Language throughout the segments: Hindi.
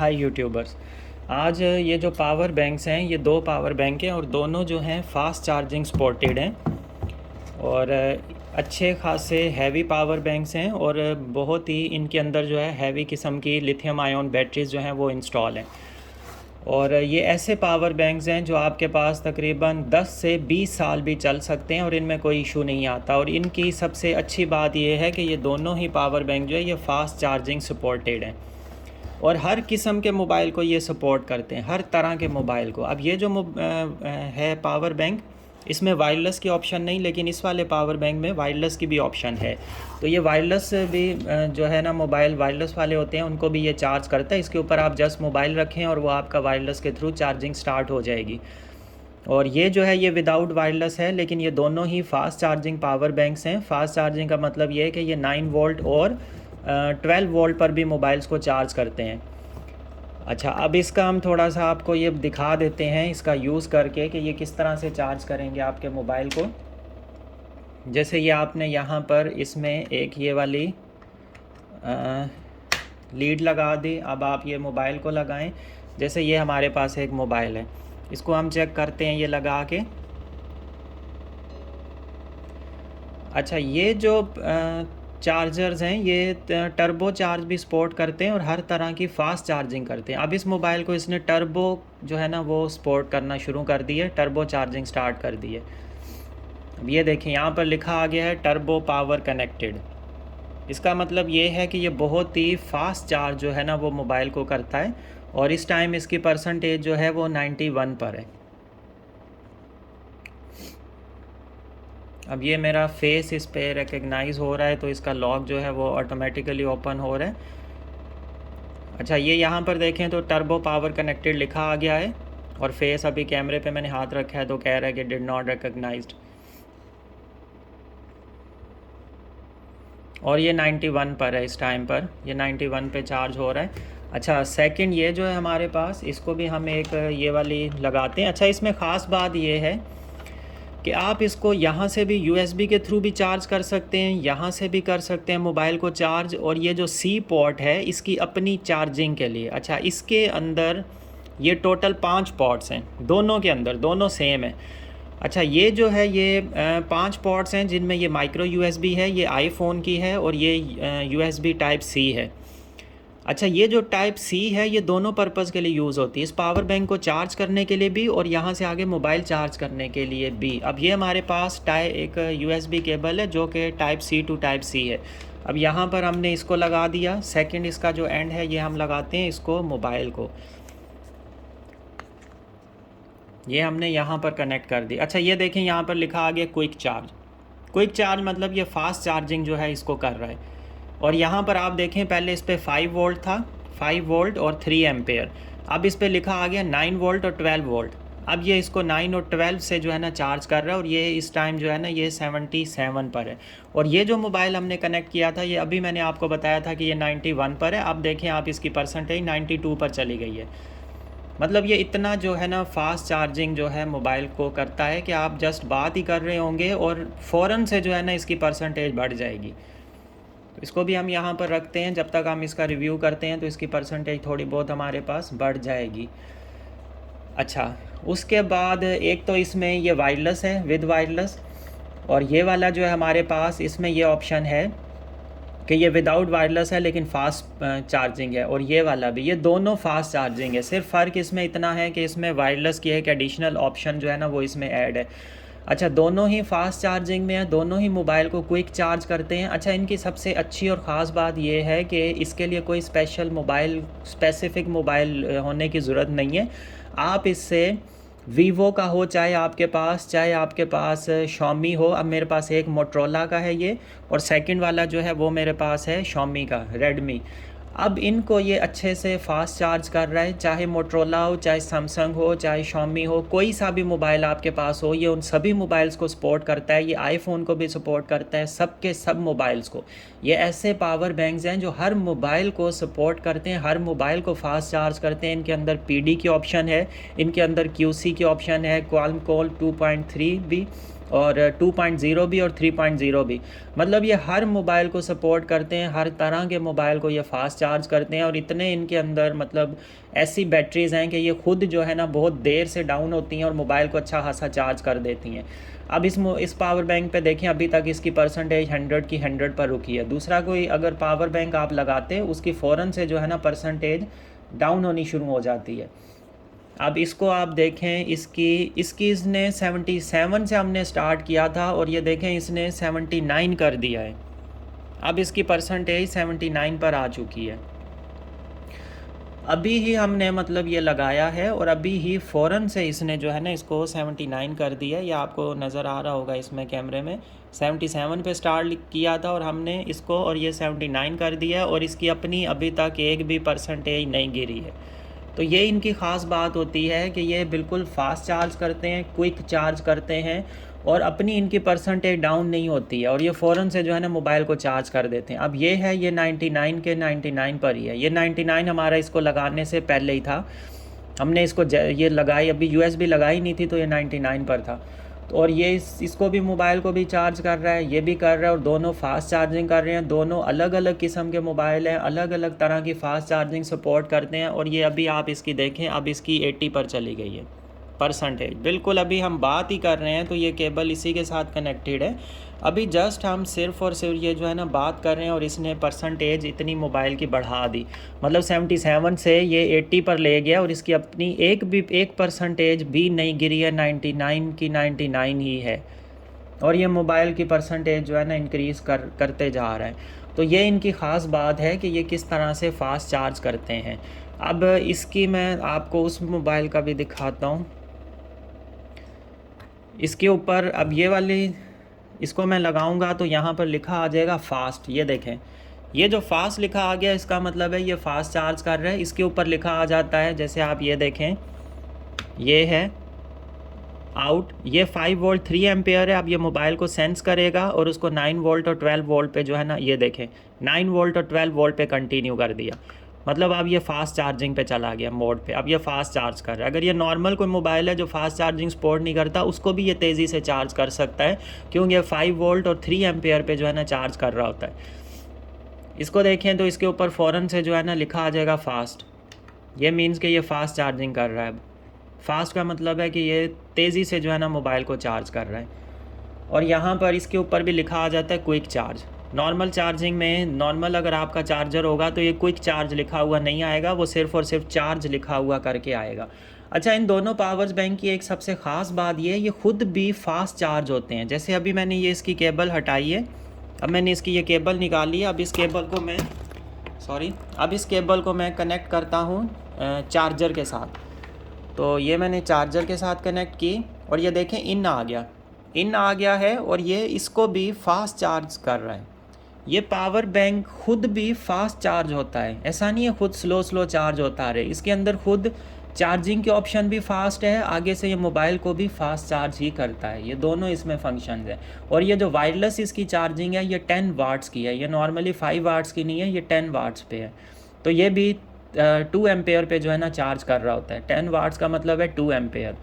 हाय यूट्यूबर्स। आज ये जो पावर बैंक्स हैं, ये दो पावर बैंक हैं और दोनों जो हैं फास्ट चार्जिंग सपोर्टेड हैं और अच्छे खासे हैवी पावर बैंक्स हैं और बहुत ही इनके अंदर जो है हैवी किस्म की लिथियम आयन बैटरीज जो हैं वो इंस्टॉल हैं। और ये ऐसे पावर बैंक्स हैं जो आपके पास तकरीबन 10 से 20 साल भी चल सकते हैं और इनमें कोई इशू नहीं आता। और इनकी सबसे अच्छी बात ये है कि ये दोनों ही पावर बैंक जो है ये फ़ास्ट चार्जिंग सपोर्टेड हैं और हर किस्म के मोबाइल को ये सपोर्ट करते हैं, हर तरह के मोबाइल को। अब ये जो है पावर बैंक, इसमें वायरलेस की ऑप्शन नहीं, लेकिन इस वाले पावर बैंक में वायरलेस की भी ऑप्शन है। तो ये वायरलेस भी जो है ना, मोबाइल वायरलेस वाले होते हैं उनको भी ये चार्ज करता है। इसके ऊपर आप जस्ट मोबाइल रखें और वो आपका वायरलेस के थ्रू चार्जिंग स्टार्ट हो जाएगी। और ये जो है ये विदाउट वायरलेस है, लेकिन ये दोनों ही फास्ट चार्जिंग पावर बैंक्स हैं। फास्ट चार्जिंग का मतलब ये है कि ये 9 वोल्ट और 12 वोल्ट पर भी मोबाइल्स को चार्ज करते हैं। अच्छा, अब इसका हम थोड़ा सा आपको ये दिखा देते हैं इसका यूज़ करके कि ये किस तरह से चार्ज करेंगे आपके मोबाइल को। जैसे ये आपने यहाँ पर इसमें एक ये वाली लीड लगा दी। अब आप ये मोबाइल को लगाएं। जैसे ये हमारे पास एक मोबाइल है, इसको हम चेक करते हैं ये लगा के। अच्छा, ये जो चार्जर्स हैं ये टर्बो चार्ज भी सपोर्ट करते हैं और हर तरह की फ़ास्ट चार्जिंग करते हैं। अब इस मोबाइल को इसने टर्बो जो है ना वो सपोर्ट करना शुरू कर दी है, टर्बो चार्जिंग स्टार्ट कर दी है। अब ये देखें यहाँ पर लिखा आ गया है टर्बो पावर कनेक्टेड। इसका मतलब ये है कि ये बहुत ही फास्ट चार्ज जो है ना वो मोबाइल को करता है और इस टाइम इसकी परसेंटेज जो है वो 91 पर है। अब ये मेरा फेस इस पे रिकग्नाइज़ हो रहा है तो इसका लॉक जो है वो ऑटोमेटिकली ओपन हो रहा है। अच्छा, ये यहाँ पर देखें तो टर्बो पावर कनेक्टेड लिखा आ गया है और फेस अभी कैमरे पे मैंने हाथ रखा है तो कह रहा है कि डिड नॉट रिकग्नाइज्ड। और ये 91 पर है, इस टाइम पर ये 91 पे चार्ज हो रहा है। अच्छा, सेकंड ये जो है हमारे पास, इसको भी हम एक ये वाली लगाते हैं। अच्छा, इसमें ख़ास बात ये है कि आप इसको यहाँ से भी USB के थ्रू भी चार्ज कर सकते हैं, यहाँ से भी कर सकते हैं मोबाइल को चार्ज। और ये जो C पोर्ट है इसकी अपनी चार्जिंग के लिए। अच्छा, इसके अंदर ये टोटल 5 पोर्ट्स हैं, दोनों के अंदर दोनों सेम है। अच्छा, ये जो है ये 5 पोर्ट्स हैं जिनमें ये माइक्रो USB है, ये आईफोन की है, और ये USB टाइप C है। अच्छा, ये जो टाइप C है ये दोनों पर्पज़ के लिए यूज़ होती है, इस पावर बैंक को चार्ज करने के लिए भी और यहाँ से आगे मोबाइल चार्ज करने के लिए भी। अब ये हमारे पास एक USB केबल है जो कि type C to type C है। अब यहाँ पर हमने इसको लगा दिया। सेकंड इसका जो एंड है ये हम लगाते हैं इसको मोबाइल को, ये हमने यहाँ पर कनेक्ट कर दी। अच्छा, ये देखें यहाँ पर लिखा आ गया क्विक चार्ज। क्विक चार्ज मतलब ये फास्ट चार्जिंग जो है इसको कर रहा है। और यहाँ पर आप देखें पहले इस पर 5 वोल्ट था, 5 वोल्ट और 3 एम्पेयर। अब इस पर लिखा आ गया 9 वोल्ट और 12 वोल्ट। अब ये इसको 9 और 12 से जो है ना चार्ज कर रहा है और ये इस टाइम जो है ना ये 77 पर है। और ये जो मोबाइल हमने कनेक्ट किया था ये अभी मैंने आपको बताया था कि ये 91 पर है। अब देखें आप, इसकी परसेंटेज 92 पर चली गई है। मतलब ये इतना जो है ना फास्ट चार्जिंग जो है मोबाइल को करता है कि आप जस्ट बात ही कर रहे होंगे और फ़ौरन से जो है ना इसकी परसेंटेज बढ़ जाएगी। तो इसको भी हम यहाँ पर रखते हैं, जब तक हम इसका रिव्यू करते हैं तो इसकी परसेंटेज थोड़ी बहुत हमारे पास बढ़ जाएगी। अच्छा, उसके बाद एक तो इसमें ये वायरलेस है, विद वायरलेस, और ये वाला जो है हमारे पास इसमें ये ऑप्शन है कि ये विदाउट वायरलेस है लेकिन फ़ास्ट चार्जिंग है। और ये वाला भी, ये दोनों फास्ट चार्जिंग है। सिर्फ फ़र्क इसमें इतना है कि इसमें वायरलेस की एक एडिशनल ऑप्शन जो है ना वो इसमें ऐड है। अच्छा, दोनों ही फास्ट चार्जिंग में है, दोनों ही मोबाइल को क्विक चार्ज करते हैं। अच्छा, इनकी सबसे अच्छी और ख़ास बात ये है कि इसके लिए कोई स्पेसिफ़िक मोबाइल होने की ज़रूरत नहीं है। आप इससे वीवो का हो चाहे आपके पास शॉमी हो। अब मेरे पास एक मोटरोला का है ये, और सेकंड वाला जो है वो मेरे पास है शॉमी का, रेडमी। अब इनको ये अच्छे से फास्ट चार्ज कर रहा है, चाहे मोटरोला हो, चाहे सैमसंग हो, चाहे शॉमी हो, कोई सा भी मोबाइल आपके पास हो, ये उन सभी मोबाइल्स को सपोर्ट करता है। ये आईफोन को भी सपोर्ट करता है, सब के सब मोबाइल्स को। ये ऐसे पावर बैंक्स हैं जो हर मोबाइल को सपोर्ट करते हैं, हर मोबाइल को फास्ट चार्ज करते हैं। इनके अंदर PD की ऑप्शन है, इनके अंदर QC की ऑप्शन है, क्वालकॉम 2.3 भी, और 2.0 भी और 3.0 भी। मतलब ये हर मोबाइल को सपोर्ट करते हैं, हर तरह के मोबाइल को ये फ़ास्ट चार्ज करते हैं। और इतने इनके अंदर मतलब ऐसी बैटरीज़ हैं कि ये खुद जो है ना बहुत देर से डाउन होती हैं और मोबाइल को अच्छा खासा चार्ज कर देती हैं। अब इस पावर बैंक पे देखें, अभी तक इसकी परसेंटेज 100 की 100 पर रुकी है। दूसरा कोई अगर पावर बैंक आप लगाते हैं, उसकी फ़ौरन से जो है ना परसेंटेज डाउन होनी शुरू हो जाती है। अब इसको आप देखें, इसकी इसने 77 से हमने स्टार्ट किया था और ये देखें इसने 79 कर दिया है। अब इसकी परसेंटेज 79 पर आ चुकी है। अभी ही हमने मतलब ये लगाया है और अभी ही फ़ौरन से इसने जो है ना इसको 79 कर दिया है। ये आपको नज़र आ रहा होगा इसमें कैमरे में, 77 पे स्टार्ट किया था और हमने इसको और ये 79 कर दिया है और इसकी अपनी अभी तक एक भी परसेंटेज नहीं गिरी है। तो ये इनकी ख़ास बात होती है कि ये बिल्कुल फ़ास्ट चार्ज करते हैं, क्विक चार्ज करते हैं और अपनी इनकी परसेंटेज डाउन नहीं होती है और ये फ़ौरन से जो है ना मोबाइल को चार्ज कर देते हैं। अब ये है, ये 99 के 99 पर ही है। ये 99 हमारा इसको लगाने से पहले ही था, हमने इसको ये लगाई, अभी यूएसबी लगाई नहीं थी तो ये 99 पर था। तो और ये इसको भी मोबाइल को भी चार्ज कर रहा है, ये भी कर रहा है और दोनों फास्ट चार्जिंग कर रहे हैं। दोनों अलग अलग किस्म के मोबाइल हैं, अलग अलग तरह की फ़ास्ट चार्जिंग सपोर्ट करते हैं। और ये अभी आप इसकी देखें, अब इसकी 80 पर चली गई है परसेंटेज। बिल्कुल अभी हम बात ही कर रहे हैं तो ये केबल इसी के साथ कनेक्टेड है। अभी जस्ट हम सिर्फ और सिर्फ ये जो है ना बात कर रहे हैं और इसने परसेंटेज इतनी मोबाइल की बढ़ा दी। मतलब 77 से ये 80 पर ले गया और इसकी अपनी एक परसेंटेज भी नहीं गिरी है, 99 की 99 ही है। और ये मोबाइल की परसेंटेज जो है ना इंक्रीज़ करते जा रहा है। तो ये इनकी ख़ास बात है कि ये किस तरह से फ़ास्ट चार्ज करते हैं। अब इसकी मैं आपको उस मोबाइल का भी दिखाता हूँ। इसके ऊपर अब ये वाली, इसको मैं लगाऊंगा तो यहाँ पर लिखा आ जाएगा फ़ास्ट। ये देखें, ये जो फ़ास्ट लिखा आ गया इसका मतलब है ये फ़ास्ट चार्ज कर रहा है। इसके ऊपर लिखा आ जाता है, जैसे आप ये देखें, ये है आउट, ये 5 वोल्ट 3 एम्पेयर है। अब ये मोबाइल को सेंस करेगा और उसको 9 वोल्ट और 12 वोल्ट पे जो है ना, ये देखें 9 वोल्ट और 12 वोल्ट पे कंटिन्यू कर दिया। मतलब अब ये फ़ास्ट चार्जिंग पे चला गया मोड पे। अब ये फ़ास्ट चार्ज कर रहा है। अगर ये नॉर्मल कोई मोबाइल है जो फ़ास्ट चार्जिंग सपोर्ट नहीं करता, उसको भी ये तेज़ी से चार्ज कर सकता है, क्योंकि ये 5 वोल्ट और 3 एम्पेयर पे जो है ना चार्ज कर रहा होता है। इसको देखें तो इसके ऊपर फ़ौरन से जो है ना लिखा आ जाएगा फ़ास्ट। ये मीन्स कि ये फ़ास्ट चार्जिंग कर रहा है। फ़ास्ट का मतलब है कि ये तेज़ी से जो है ना मोबाइल को चार्ज कर रहा है। और यहाँ पर इसके ऊपर भी लिखा आ जाता है क्विक चार्ज। नॉर्मल चार्जिंग में, नॉर्मल अगर आपका चार्जर होगा तो ये क्विक चार्ज लिखा हुआ नहीं आएगा, वो सिर्फ़ और सिर्फ चार्ज लिखा हुआ करके आएगा। अच्छा, इन दोनों पावर्स बैंक की एक सबसे ख़ास बात ये है, ये ख़ुद भी फास्ट चार्ज होते हैं। जैसे अभी मैंने ये इसकी केबल हटाई है, अब मैंने इसकी ये केबल निकाली है। अब इस केबल को मैं कनेक्ट करता हूँ चार्जर के साथ। तो ये मैंने चार्जर के साथ कनेक्ट की और ये देखें इन आ गया है और ये इसको भी फास्ट चार्ज कर रहा है। ये पावर बैंक खुद भी फास्ट चार्ज होता है, ऐसा नहीं है खुद स्लो चार्ज होता है। इसके अंदर खुद चार्जिंग के ऑप्शन भी फास्ट है, आगे से ये मोबाइल को भी फास्ट चार्ज ही करता है। ये दोनों इसमें फंक्शंस हैं। और ये जो वायरलेस इसकी चार्जिंग है ये 10 वाट्स की है, ये नॉर्मली 5 वाट्स की नहीं है, ये 10 वाट्स पे है। तो ये भी 2 एम्पेयर पे जो है ना चार्ज कर रहा होता है। 10 वाट्स का मतलब है 2 एम्पेयर।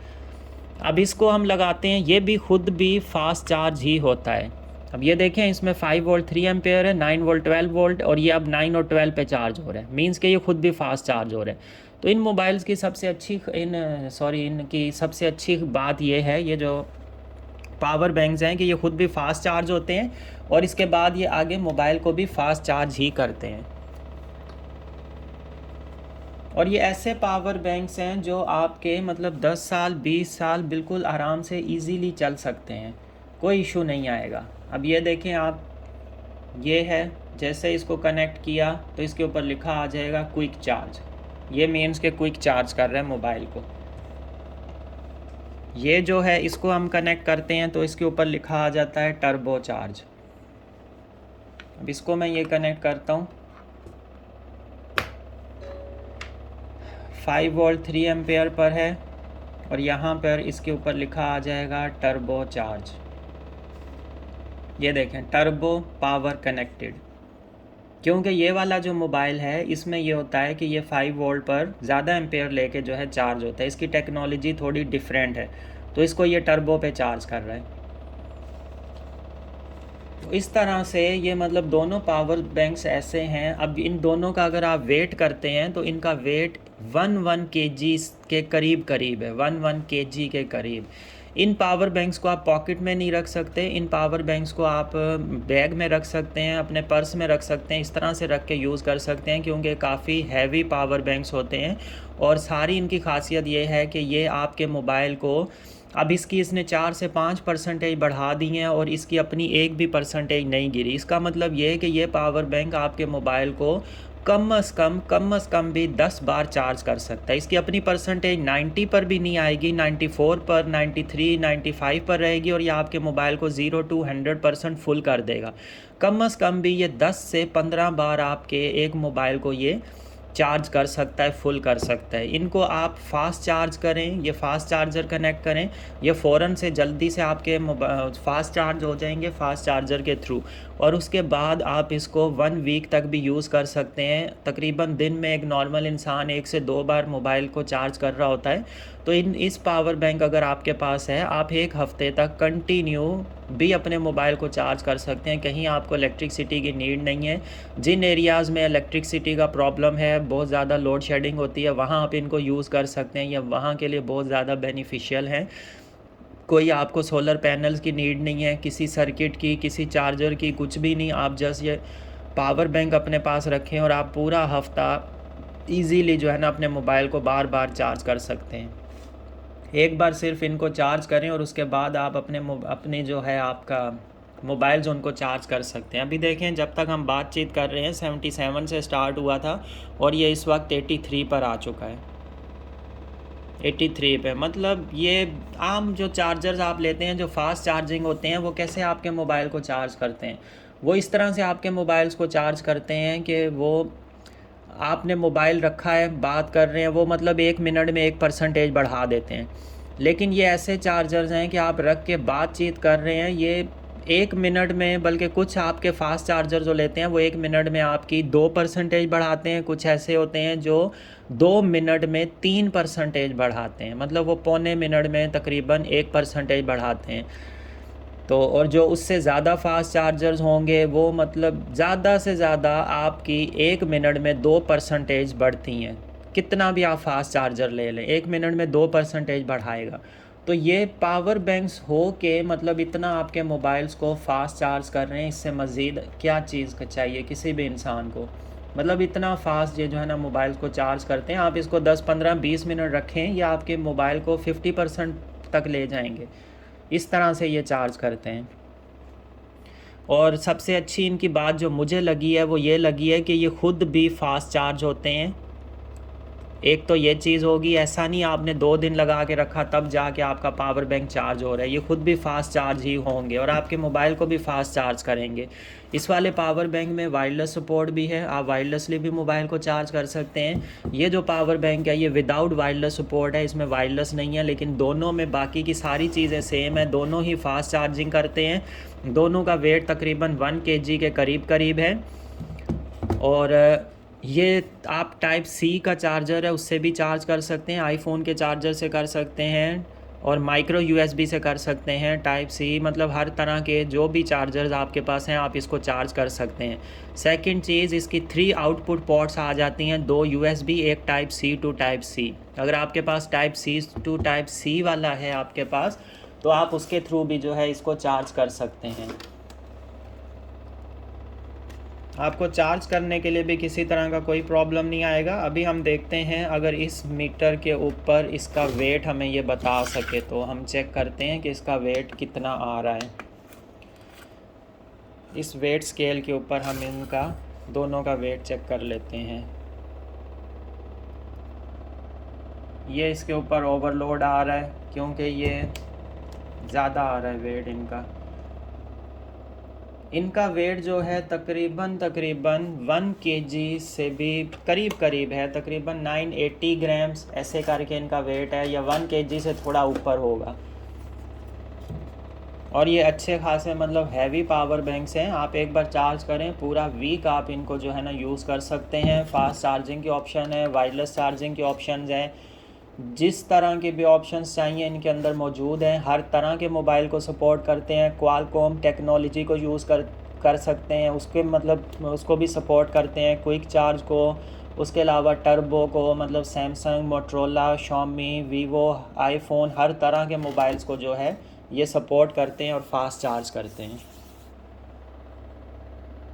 अब इसको हम लगाते हैं, ये भी खुद भी फास्ट चार्ज ही होता है। अब ये देखें, इसमें 5 वोल्ट 3 एम्पेयर है, 9 वोल्ट 12 वोल्ट और ये अब 9 और 12 पे चार्ज हो रहा है। मींस कि ये खुद भी फास्ट चार्ज हो रहा है। तो इन मोबाइल्स की इनकी सबसे अच्छी बात ये है, ये जो पावर बैंक्स हैं, कि ये खुद भी फास्ट चार्ज होते हैं और इसके बाद ये आगे मोबाइल को भी फास्ट चार्ज ही करते हैं। और ये ऐसे पावर बैंक्स हैं जो आपके मतलब 10 साल 20 साल बिल्कुल आराम से इजीली चल सकते हैं, कोई इशू नहीं आएगा। अब ये देखें आप, ये है, जैसे इसको कनेक्ट किया तो इसके ऊपर लिखा आ जाएगा क्विक चार्ज। ये मीन्स के क्विक चार्ज कर रहे हैं मोबाइल को। ये जो है इसको हम कनेक्ट करते हैं तो इसके ऊपर लिखा आ जाता है टर्बो चार्ज। अब इसको मैं ये कनेक्ट करता हूँ, 5 वोल्ट 3 एम्पेयर पर है और यहाँ पर इसके ऊपर लिखा आ जाएगा टर्बो चार्ज। ये देखें, टर्बो पावर कनेक्टेड। क्योंकि ये वाला जो मोबाइल है इसमें ये होता है कि ये 5 वोल्ट पर ज़्यादा एम्पेयर लेके जो है चार्ज होता है। इसकी टेक्नोलॉजी थोड़ी डिफरेंट है, तो इसको ये टर्बो पे चार्ज कर रहा है। इस तरह से ये मतलब दोनों पावर बैंक्स ऐसे हैं। अब इन दोनों का अगर आप वेट करते हैं तो इनका वेट 1 kg के करीब है, 1 kg के करीब। इन पावर बैंक्स को आप पॉकेट में नहीं रख सकते, इन पावर बैंक्स को आप बैग में रख सकते हैं, अपने पर्स में रख सकते हैं, इस तरह से रख के यूज़ कर सकते हैं, क्योंकि काफ़ी हैवी पावर बैंक्स होते हैं। और सारी इनकी खासियत ये है कि ये आपके मोबाइल को, अब इसने 4 से 5% बढ़ा दी हैं और इसकी अपनी एक भी परसेंटेज नहीं गिरी। इसका मतलब ये है कि ये पावर बैंक आपके मोबाइल को कम से कम भी 10 बार चार्ज कर सकता है। इसकी अपनी परसेंटेज 90 पर भी नहीं आएगी, 94 पर, 93, 95 पर रहेगी और ये आपके मोबाइल को 0 to 100% फुल कर देगा। कम से कम भी ये 10 से 15 बार आपके एक मोबाइल को ये चार्ज कर सकता है, फुल कर सकता है। इनको आप फास्ट चार्ज करें, ये फास्ट चार्जर कनेक्ट करें, ये फ़ौरन से जल्दी से आपके फास्ट चार्ज हो जाएंगे फास्ट चार्जर के थ्रू। और उसके बाद आप इसको 1 वीक तक भी यूज़ कर सकते हैं। तकरीबन दिन में एक नॉर्मल इंसान 1 से 2 बार मोबाइल को चार्ज कर रहा होता है। तो इस पावर बैंक अगर आपके पास है, आप 1 हफ़्ते तक कंटिन्यू भी अपने मोबाइल को चार्ज कर सकते हैं। कहीं आपको इलेक्ट्रिसिटी की नीड नहीं है। जिन एरियाज़ में इलेक्ट्रिसिटी का प्रॉब्लम है, बहुत ज़्यादा लोड शेडिंग होती है, वहाँ आप इनको यूज़ कर सकते हैं, या वहाँ के लिए बहुत ज़्यादा बेनिफिशियल है। कोई आपको सोलर पैनल्स की नीड नहीं है, किसी सर्किट की, किसी चार्जर की, कुछ भी नहीं। आप जस्ट ये पावर बैंक अपने पास रखें और आप पूरा हफ्ता इजीली जो है ना अपने मोबाइल को बार बार चार्ज कर सकते हैं। एक बार सिर्फ इनको चार्ज करें और उसके बाद आप अपने जो है आपका मोबाइल जो उनको चार्ज कर सकते हैं। अभी देखें, जब तक हम बातचीत कर रहे हैं 77 से स्टार्ट हुआ था और ये इस वक्त 83 पर आ चुका है, 83 पे। मतलब ये आम जो चार्जर्स आप लेते हैं जो फास्ट चार्जिंग होते हैं, वो कैसे आपके मोबाइल को चार्ज करते हैं? वो इस तरह से आपके मोबाइल्स को चार्ज करते हैं कि वो आपने मोबाइल रखा है, बात कर रहे हैं, वो मतलब 1 मिनट में 1% बढ़ा देते हैं। लेकिन ये ऐसे चार्जर्स हैं कि आप रख के बातचीत कर रहे हैं, ये 1 मिनट में, बल्कि कुछ आपके फास्ट चार्जर जो लेते हैं वो 1 मिनट में आपकी 2% बढ़ाते हैं। कुछ ऐसे होते हैं जो 2 मिनट में 3% बढ़ाते हैं, मतलब वो पौने मिनट में तकरीबन 1% बढ़ाते हैं। तो और जो उससे ज़्यादा फास्ट चार्जर्स होंगे वो मतलब ज़्यादा से ज़्यादा आपकी 1 मिनट में 2% बढ़ती हैं। कितना भी आप फास्ट चार्जर ले लें, 1 मिनट में 2% बढ़ाएगा। तो ये पावर बैंक्स हो के मतलब इतना आपके मोबाइल्स को फास्ट चार्ज कर रहे हैं, इससे मज़ीद क्या चीज़ का चाहिए किसी भी इंसान को। मतलब इतना फास्ट ये जो है ना मोबाइल्स को चार्ज करते हैं। आप इसको 10, 15, 20 मिनट रखें, या आपके मोबाइल को 50% तक ले जाएंगे। इस तरह से ये चार्ज करते हैं। और सबसे अच्छी इनकी बात जो मुझे लगी है वो ये लगी है कि ये ख़ुद भी फास्ट चार्ज होते हैं। एक तो ये चीज़ होगी, ऐसा नहीं आपने 2 दिन लगा के रखा तब जाके आपका पावर बैंक चार्ज हो रहा है, ये ख़ुद भी फास्ट चार्ज ही होंगे और आपके मोबाइल को भी फास्ट चार्ज करेंगे। इस वाले पावर बैंक में वायरलेस सपोर्ट भी है, आप वायरलेसली भी मोबाइल को चार्ज कर सकते हैं। ये जो पावर बैंक है ये विदाउट वायरलेस सपोर्ट है, इसमें वायरलेस नहीं है, लेकिन दोनों में बाकी की सारी चीज़ें सेम है। दोनों ही फास्ट चार्जिंग करते हैं। दोनों का वेट तकरीबन 1 kg के करीब है। और ये आप टाइप सी का चार्जर है उससे भी चार्ज कर सकते हैं, आईफोन के चार्जर से कर सकते हैं, और माइक्रो यूएसबी से कर सकते हैं। टाइप सी मतलब हर तरह के जो भी चार्जर्स आपके पास हैं आप इसको चार्ज कर सकते हैं। सेकंड चीज़, इसकी 3 आउटपुट पोर्ट्स आ जाती हैं, 2 यूएसबी, एक type C to type C. अगर आपके पास type C to type C वाला है आपके पास, तो आप उसके थ्रू भी जो है इसको चार्ज कर सकते हैं। आपको चार्ज करने के लिए भी किसी तरह का कोई प्रॉब्लम नहीं आएगा। अभी हम देखते हैं अगर इस मीटर के ऊपर इसका वेट हमें ये बता सके, तो हम चेक करते हैं कि इसका वेट कितना आ रहा है। इस वेट स्केल के ऊपर हम इनका दोनों का वेट चेक कर लेते हैं। ये इसके ऊपर ओवरलोड आ रहा है क्योंकि ये ज़्यादा आ रहा है वेट इनका वेट जो है तकरीबन 1 kg से भी करीब है, तकरीबन 980 ग्राम्स ऐसे करके इनका वेट है, या 1 kg से थोड़ा ऊपर होगा। और ये अच्छे खासे मतलब हैवी पावर बैंक्स हैं। आप एक बार चार्ज करें, पूरा वीक आप इनको जो है ना यूज़ कर सकते हैं। फास्ट चार्जिंग की ऑप्शन है, वायरलेस चार्जिंग की ऑप्शन है, जिस तरह के भी ऑप्शंस चाहिए इनके अंदर मौजूद हैं। हर तरह के मोबाइल को सपोर्ट करते हैं, क्वालकॉम टेक्नोलॉजी को यूज़ कर सकते हैं, उसके मतलब उसको भी सपोर्ट करते हैं, क्विक चार्ज को। उसके अलावा टर्बो को, मतलब Samsung, Motorola, Xiaomi, Vivo, iPhone, हर तरह के मोबाइल्स को जो है ये सपोर्ट करते हैं और फास्ट चार्ज करते हैं।